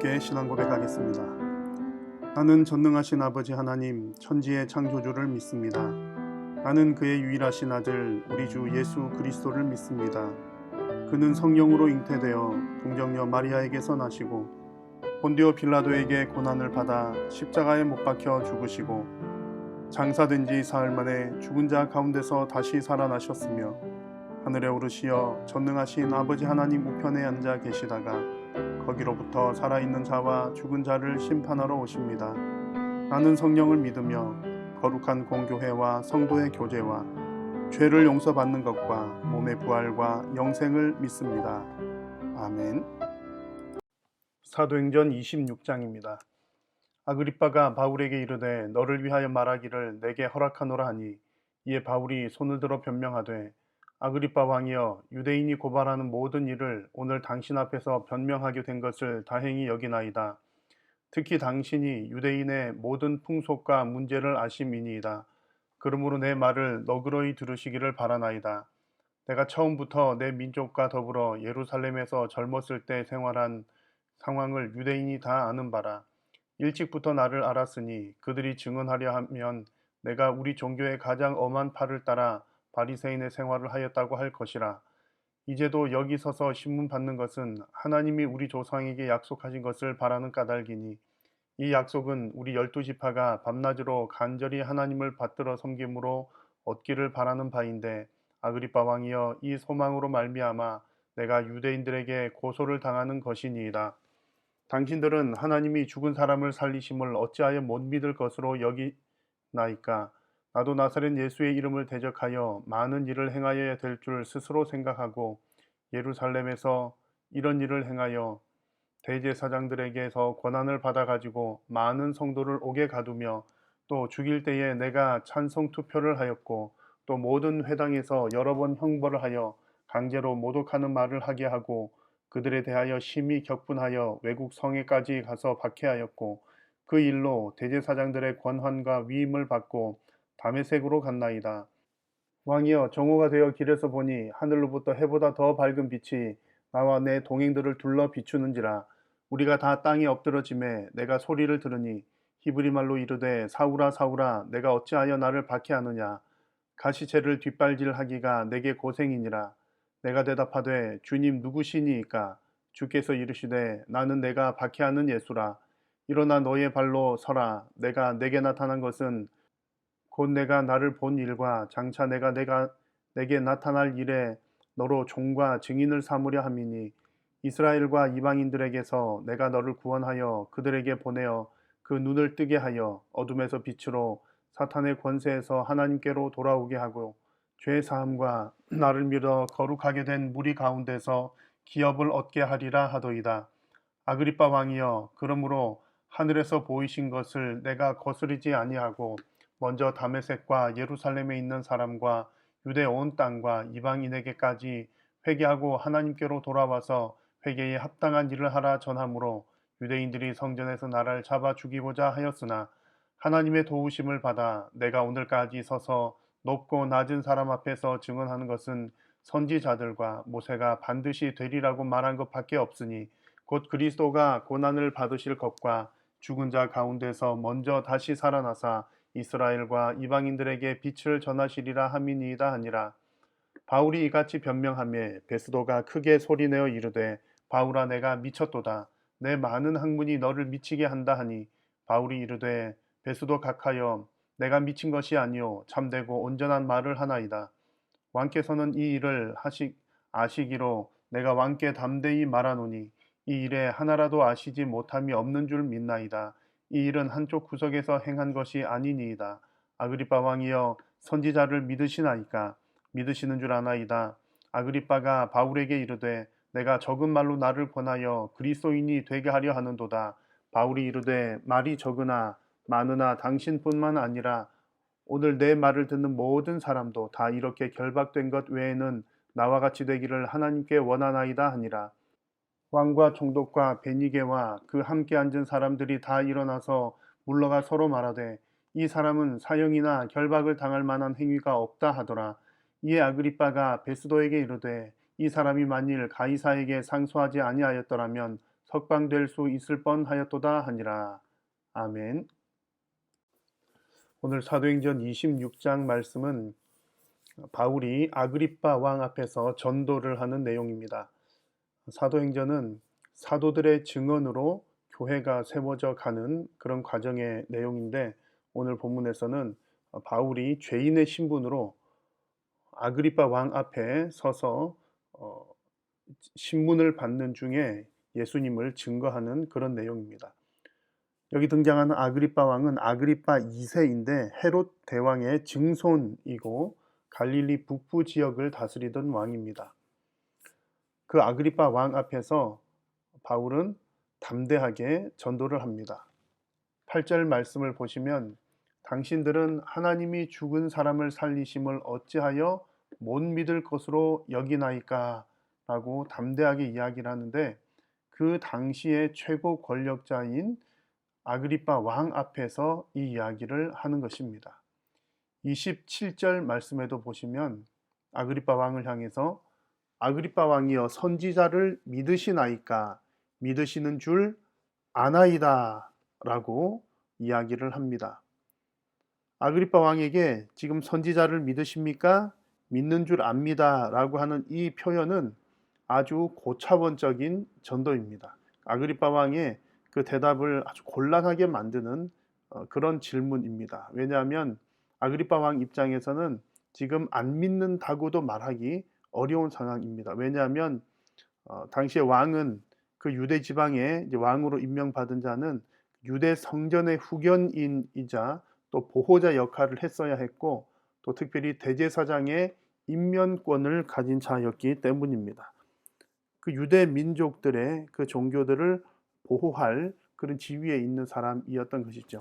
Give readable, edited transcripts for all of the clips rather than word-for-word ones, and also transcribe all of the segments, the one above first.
함께 신앙 고백하겠습니다. 나는 전능하신 아버지 하나님 천지의 창조주를 믿습니다. 나는 그의 유일하신 아들 우리 주 예수 그리스도를 믿습니다. 그는 성령으로 잉태되어 동정녀 마리아에게서 나시고 본디오 빌라도에게 고난을 받아 십자가에 못 박혀 죽으시고 장사된 지 사흘 만에 죽은 자 가운데서 다시 살아나셨으며 하늘에 오르시어 전능하신 아버지 하나님 우편에 앉아 계시다가 거기로부터 살아있는 자와 죽은 자를 심판하러 오십니다. 나는 성령을 믿으며 거룩한 공교회와 성도의 교제와 죄를 용서받는 것과 몸의 부활과 영생을 믿습니다. 아멘. 사도행전 26장입니다. 아그리빠가 바울에게 이르되 너를 위하여 말하기를 내게 허락하노라 하니 이에 바울이 손을 들어 변명하되 아그리빠 왕이여 유대인이 고발하는 모든 일을 오늘 당신 앞에서 변명하게 된 것을 다행히 여기나이다. 특히 당신이 유대인의 모든 풍속과 문제를 아심이니이다. 그러므로 내 말을 너그러이 들으시기를 바라나이다. 내가 처음부터 내 민족과 더불어 예루살렘에서 젊었을 때 생활한 상황을 유대인이 다 아는 바라. 일찍부터 나를 알았으니 그들이 증언하려 하면 내가 우리 종교의 가장 엄한 팔을 따라 바리새인의 생활을 하였다고 할 것이라. 이제도 여기 서서 신문 받는 것은 하나님이 우리 조상에게 약속하신 것을 바라는 까닭이니 이 약속은 우리 12지파가 밤낮으로 간절히 하나님을 받들어 섬김으로 얻기를 바라는 바인데 아그리빠 왕이여 이 소망으로 말미암아 내가 유대인들에게 고소를 당하는 것이니이다. 당신들은 하나님이 죽은 사람을 살리심을 어찌하여 못 믿을 것으로 여기나이까? 나도 나사렛 예수의 이름을 대적하여 많은 일을 행하여야 될 줄 스스로 생각하고 예루살렘에서 이런 일을 행하여 대제사장들에게서 권한을 받아가지고 많은 성도를 옥에 가두며 또 죽일 때에 내가 찬성 투표를 하였고 또 모든 회당에서 여러 번 형벌을 하여 강제로 모독하는 말을 하게 하고 그들에 대하여 심히 격분하여 외국 성에까지 가서 박해하였고 그 일로 대제사장들의 권한과 위임을 받고 다메섹으로 갔나이다. 왕이여 정오가 되어 길에서 보니 하늘로부터 해보다 더 밝은 빛이 나와 내 동행들을 둘러 비추는지라. 우리가 다 땅에 엎드러짐에 내가 소리를 들으니 히브리 말로 이르되 사울아 사울아 내가 어찌하여 나를 박해하느냐. 가시체를 뒷발질하기가 내게 고생이니라. 내가 대답하되 주님 누구시니이까? 주께서 이르시되 나는 내가 박해하는 예수라. 일어나 너의 발로 서라. 내게 나타난 것은 곧 내가 나를 본 일과 장차 내가 내게 나타날 일에 너로 종과 증인을 삼으려 함이니 이스라엘과 이방인들에게서 내가 너를 구원하여 그들에게 보내어 그 눈을 뜨게 하여 어둠에서 빛으로 사탄의 권세에서 하나님께로 돌아오게 하고 죄 사함과 나를 믿어 거룩하게 된 무리 가운데서 기업을 얻게 하리라 하더이다. 아그리빠 왕이여 그러므로 하늘에서 보이신 것을 내가 거스르지 아니하고 먼저 다메섹과 예루살렘에 있는 사람과 유대 온 땅과 이방인에게까지 회개하고 하나님께로 돌아와서 회개에 합당한 일을 하라 전하므로 유대인들이 성전에서 나를 잡아 죽이고자 하였으나 하나님의 도우심을 받아 내가 오늘까지 서서 높고 낮은 사람 앞에서 증언하는 것은 선지자들과 모세가 반드시 되리라고 말한 것밖에 없으니 곧 그리스도가 고난을 받으실 것과 죽은 자 가운데서 먼저 다시 살아나사 이스라엘과 이방인들에게 빛을 전하시리라 함이니이다 하니라. 바울이 이같이 변명하며 베스도가 크게 소리내어 이르되 바울아 내가 미쳤도다. 내 많은 학문이 너를 미치게 한다 하니 바울이 이르되 베스도 각하여 내가 미친 것이 아니요 참되고 온전한 말을 하나이다. 왕께서는 이 일을 아시기로 내가 왕께 담대히 말하노니 이 일에 하나라도 아시지 못함이 없는 줄 믿나이다. 이 일은 한쪽 구석에서 행한 것이 아니니이다. 아그리빠 왕이여 선지자를 믿으시나이까? 믿으시는 줄 아나이다. 아그리빠가 바울에게 이르되 내가 적은 말로 나를 권하여 그리스도인이 되게 하려 하는도다. 바울이 이르되 말이 적으나 많으나 당신뿐만 아니라 오늘 내 말을 듣는 모든 사람도 다 이렇게 결박된 것 외에는 나와 같이 되기를 하나님께 원하나이다 하니라. 왕과 총독과 베니게와 그 함께 앉은 사람들이 다 일어나서 물러가 서로 말하되 이 사람은 사형이나 결박을 당할 만한 행위가 없다 하더라. 이에 아그리빠가 베스도에게 이르되 이 사람이 만일 가이사에게 상소하지 아니하였더라면 석방될 수 있을 뻔하였도다 하니라. 아멘. 오늘 사도행전 26장 말씀은 바울이 아그리빠 왕 앞에서 전도를 하는 내용입니다. 사도행전은 사도들의 증언으로 교회가 세워져 가는 그런 과정의 내용인데, 오늘 본문에서는 바울이 죄인의 신분으로 아그리빠 왕 앞에 서서 신문을 받는 중에 예수님을 증거하는 그런 내용입니다. 여기 등장하는 아그리빠 왕은 아그리빠 2세인데 헤롯 대왕의 증손이고 갈릴리 북부 지역을 다스리던 왕입니다. 그 아그리빠 왕 앞에서 바울은 담대하게 전도를 합니다. 8절 말씀을 보시면 당신들은 하나님이 죽은 사람을 살리심을 어찌하여 못 믿을 것으로 여기나이까? 라고 담대하게 이야기를 하는데, 그 당시의 최고 권력자인 아그리빠 왕 앞에서 이 이야기를 하는 것입니다. 27절 말씀에도 보시면 아그리빠 왕을 향해서 아그리빠 왕이여 선지자를 믿으시나이까? 믿으시는 줄 아나이다 라고 이야기를 합니다. 아그리빠 왕에게 지금 선지자를 믿으십니까? 믿는 줄 압니다 라고 하는 이 표현은 아주 고차원적인 전도입니다. 아그리빠 왕의 그 대답을 아주 곤란하게 만드는 그런 질문입니다. 왜냐하면 아그리빠 왕 입장에서는 지금 안 믿는다고도 말하기 어려운 상황입니다. 왜냐하면 당시에 왕은 그 유대 지방에 왕으로 임명받은 자는 유대 성전의 후견인이자 또 보호자 역할을 했어야 했고, 또 특별히 대제사장의 임면권을 가진 자였기 때문입니다. 그 유대 민족들의 그 종교들을 보호할 그런 지위에 있는 사람이었던 것이죠.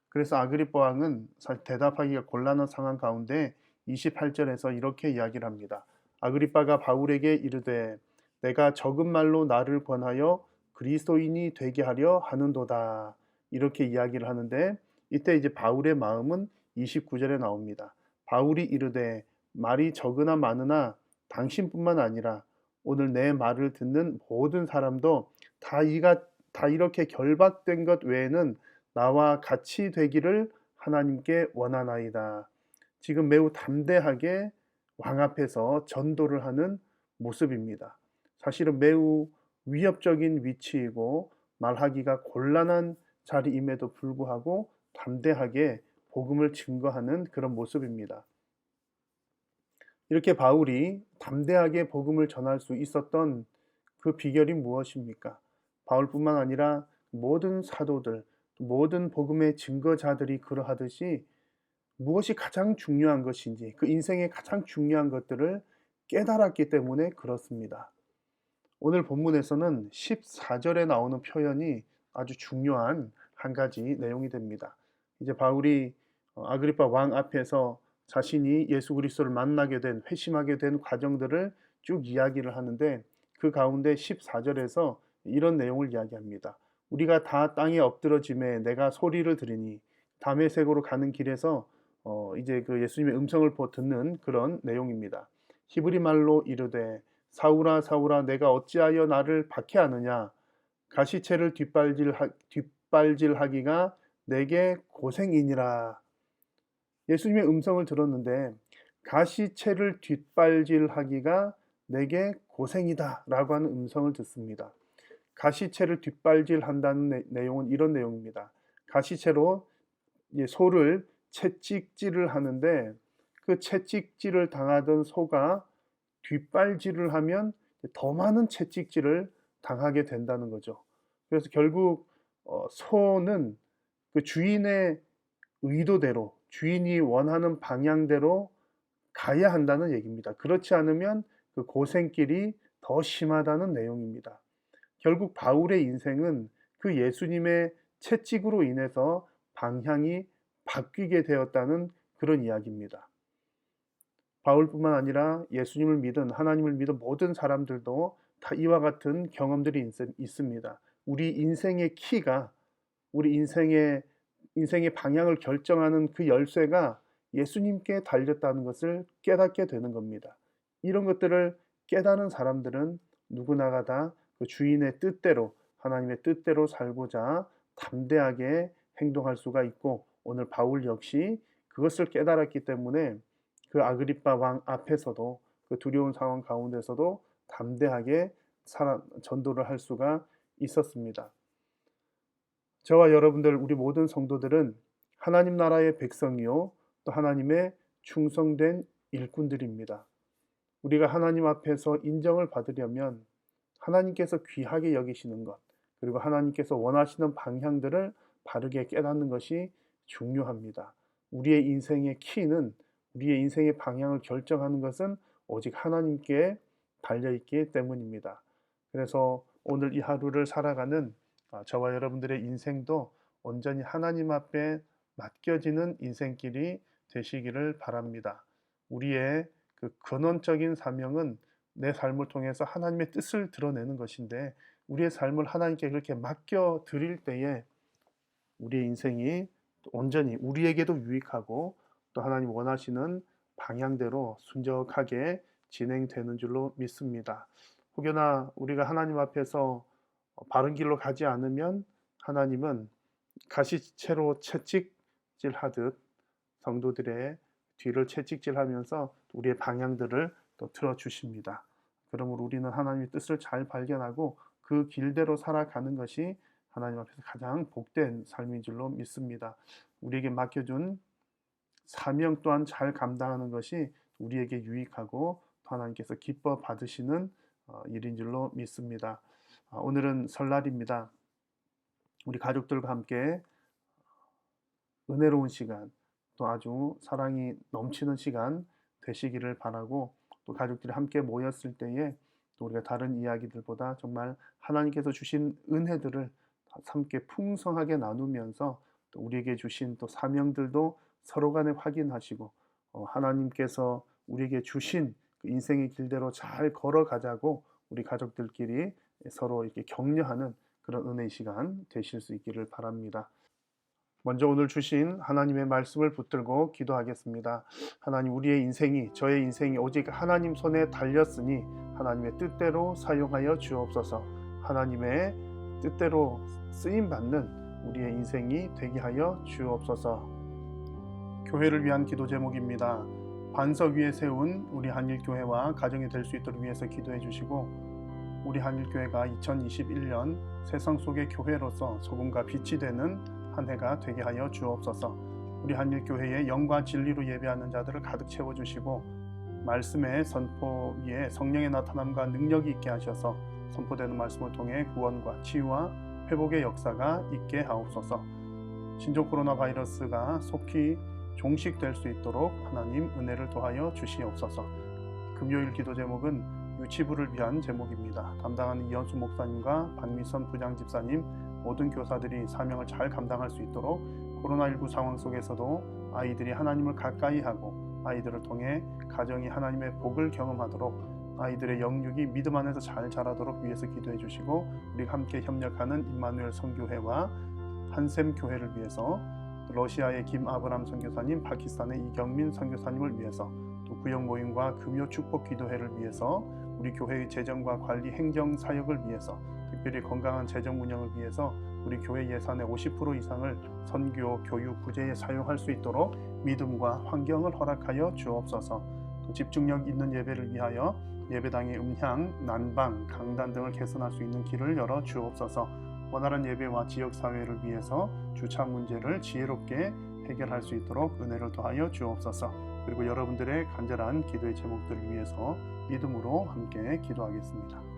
그래서 아그리빠 왕은 사실 대답하기가 곤란한 상황 가운데 28절에서 이렇게 이야기를 합니다. 아그리빠가 바울에게 이르되 내가 적은 말로 나를 권하여 그리스도인이 되게 하려 하는도다. 이렇게 이야기를 하는데, 이때 이제 바울의 마음은 29절에 나옵니다. 바울이 이르되 말이 적으나 많으나 당신뿐만 아니라 오늘 내 말을 듣는 모든 사람도 다 이렇게 결박된 것 외에는 나와 같이 되기를 하나님께 원하나이다. 지금 매우 담대하게 왕 앞에서 전도를 하는 모습입니다. 사실은 매우 위협적인 위치이고 말하기가 곤란한 자리임에도 불구하고 담대하게 복음을 증거하는 그런 모습입니다. 이렇게 바울이 담대하게 복음을 전할 수 있었던 그 비결이 무엇입니까? 바울뿐만 아니라 모든 사도들, 모든 복음의 증거자들이 그러하듯이 무엇이 가장 중요한 것인지, 그 인생의 가장 중요한 것들을 깨달았기 때문에 그렇습니다. 오늘 본문에서는 14절에 나오는 표현이 아주 중요한 한 가지 내용이 됩니다. 이제 바울이 아그리빠 왕 앞에서 자신이 예수 그리스도를 만나게 된, 회심하게 된 과정들을 쭉 이야기를 하는데, 그 가운데 14절에서 이런 내용을 이야기합니다. 우리가 다 땅에 엎드러짐에 내가 소리를 들으니, 다메섹으로 가는 길에서 이제 그 예수님의 음성을 듣는 그런 내용입니다. 히브리 말로 이르되 사울아 사울아 내가 어찌하여 나를 박해하느냐? 가시채를 뒷발질하기가 내게 고생이니라. 예수님의 음성을 들었는데 가시채를 뒷발질하기가 내게 고생이다 라고 하는 음성을 듣습니다. 가시채를 뒷발질한다는 내용은 이런 내용입니다. 가시채로 소를 채찍질을 하는데, 그 채찍질을 당하던 소가 뒷발질을 하면 더 많은 채찍질을 당하게 된다는 거죠. 그래서 결국 소는 그 주인의 의도대로, 주인이 원하는 방향대로 가야 한다는 얘기입니다. 그렇지 않으면 그 고생길이 더 심하다는 내용입니다. 결국 바울의 인생은 그 예수님의 채찍으로 인해서 방향이 바뀌게 되었다는 그런 이야기입니다. 바울뿐만 아니라 예수님을 믿은, 하나님을 믿은 모든 사람들도 다 이와 같은 경험들이 있습니다. 우리 인생의 키가, 우리 인생의 방향을 결정하는 그 열쇠가 예수님께 달렸다는 것을 깨닫게 되는 겁니다. 이런 것들을 깨달은 사람들은 누구나가 다 그 주인의 뜻대로, 하나님의 뜻대로 살고자 담대하게 행동할 수가 있고, 오늘 바울 역시 그것을 깨달았기 때문에 그 아그리빠 왕 앞에서도, 그 두려운 상황 가운데서도 담대하게 전도를 할 수가 있었습니다. 저와 여러분들, 우리 모든 성도들은 하나님 나라의 백성이요 또 하나님의 충성된 일꾼들입니다. 우리가 하나님 앞에서 인정을 받으려면 하나님께서 귀하게 여기시는 것, 그리고 하나님께서 원하시는 방향들을 바르게 깨닫는 것이 중요합니다. 우리의 인생의 키는, 우리의 인생의 방향을 결정하는 것은 오직 하나님께 달려있기 때문입니다. 그래서 오늘 이 하루를 살아가는 저와 여러분들의 인생도 온전히 하나님 앞에 맡겨지는 인생길이 되시기를 바랍니다. 우리의 그 근원적인 사명은 내 삶을 통해서 하나님의 뜻을 드러내는 것인데, 우리의 삶을 하나님께 그렇게 맡겨 드릴 때에 우리의 인생이 온전히 우리에게도 유익하고 또 하나님 원하시는 방향대로 순적하게 진행되는 줄로 믿습니다. 혹여나 우리가 하나님 앞에서 바른 길로 가지 않으면 하나님은 가시채로 채찍질하듯 성도들의 뒤를 채찍질하면서 우리의 방향들을 또 틀어주십니다. 그러므로 우리는 하나님의 뜻을 잘 발견하고 그 길대로 살아가는 것이 하나님 앞에서 가장 복된 삶인 줄로 믿습니다. 우리에게 맡겨준 사명 또한 잘 감당하는 것이 우리에게 유익하고 하나님께서 기뻐 받으시는 일인 줄로 믿습니다. 오늘은 설날입니다. 우리 가족들과 함께 은혜로운 시간, 또 아주 사랑이 넘치는 시간 되시기를 바라고, 또 가족들이 함께 모였을 때에 또 우리가 다른 이야기들보다 정말 하나님께서 주신 은혜들을 함께 풍성하게 나누면서 또 우리에게 주신 또 사명들도 서로 간에 확인하시고, 하나님께서 우리에게 주신 그 인생의 길대로 잘 걸어가자고 우리 가족들끼리 서로 이렇게 격려하는 그런 은혜의 시간 되실 수 있기를 바랍니다. 먼저 오늘 주신 하나님의 말씀을 붙들고 기도하겠습니다. 하나님, 우리의 인생이, 저의 인생이 오직 하나님 손에 달렸으니 하나님의 뜻대로 사용하여 주옵소서. 하나님의 뜻대로 쓰임받는 우리의 인생이 되게 하여 주옵소서. 교회를 위한 기도 제목입니다. 반석 위에 세운 우리 한일교회와 가정이 될 수 있도록 위해서 기도해 주시고, 우리 한일교회가 2021년 세상 속의 교회로서 소금과 빛이 되는 한 해가 되게 하여 주옵소서. 우리 한일교회의 영과 진리로 예배하는 자들을 가득 채워주시고, 말씀의 선포 위에 성령의 나타남과 능력이 있게 하셔서 선포되는 말씀을 통해 구원과 치유와 회복의 역사가 있게 하옵소서. 신종 코로나 바이러스가 속히 종식될 수 있도록 하나님 은혜를 더하여 주시옵소서. 금요일 기도 제목은 유치부를 위한 제목입니다. 담당하는 이현수 목사님과 박미선 부장집사님, 모든 교사들이 사명을 잘 감당할 수 있도록 코로나19 상황 속에서도 아이들이 하나님을 가까이 하고 아이들을 통해 가정이 하나님의 복을 경험하도록, 아이들의 영육이 믿음 안에서 잘 자라도록 위해서 기도해 주시고, 우리가 함께 협력하는 임마누엘 선교회와 한샘 교회를 위해서, 러시아의 김아브람 선교사님, 파키스탄의 이경민 선교사님을 위해서, 또 구역 모임과 금요 축복 기도회를 위해서, 우리 교회의 재정과 관리 행정 사역을 위해서, 특별히 건강한 재정 운영을 위해서 우리 교회 예산의 50% 이상을 선교, 교육, 구제에 사용할 수 있도록 믿음과 환경을 허락하여 주옵소서. 또 집중력 있는 예배를 위하여 예배당의 음향, 난방, 강단 등을 개선할 수 있는 길을 열어 주옵소서. 원활한 예배와 지역사회를 위해서 주차 문제를 지혜롭게 해결할 수 있도록 은혜를 더하여 주옵소서. 그리고 여러분들의 간절한 기도의 제목들을 위해서 믿음으로 함께 기도하겠습니다.